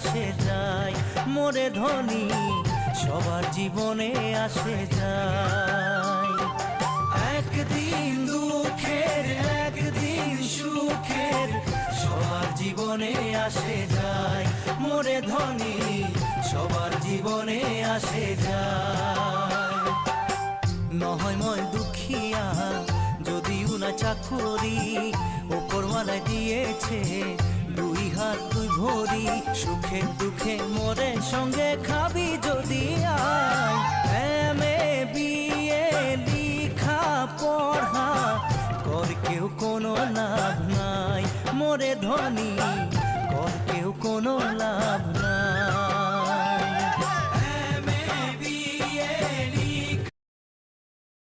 আসে যায়, মোরে ধনী সবার জীবনে আসে যায়। একদিন দুঃখের একদিন সুখের সবার জীবনে আসে যায়, মোরে ধনী সবার জীবনে আসে যায়। নহয় মই দুঃখিয়া যদিও না চাকরি, ওপরওয়ালায় দিয়েছে দুই হাত দুই ভরি। সুখে দুঃখে মোরে সঙ্গে খাবি যদি আয়, এমএ বিএ লিখা পড়া কর কেউ কোনো লাভ নাই, মোরে ধনী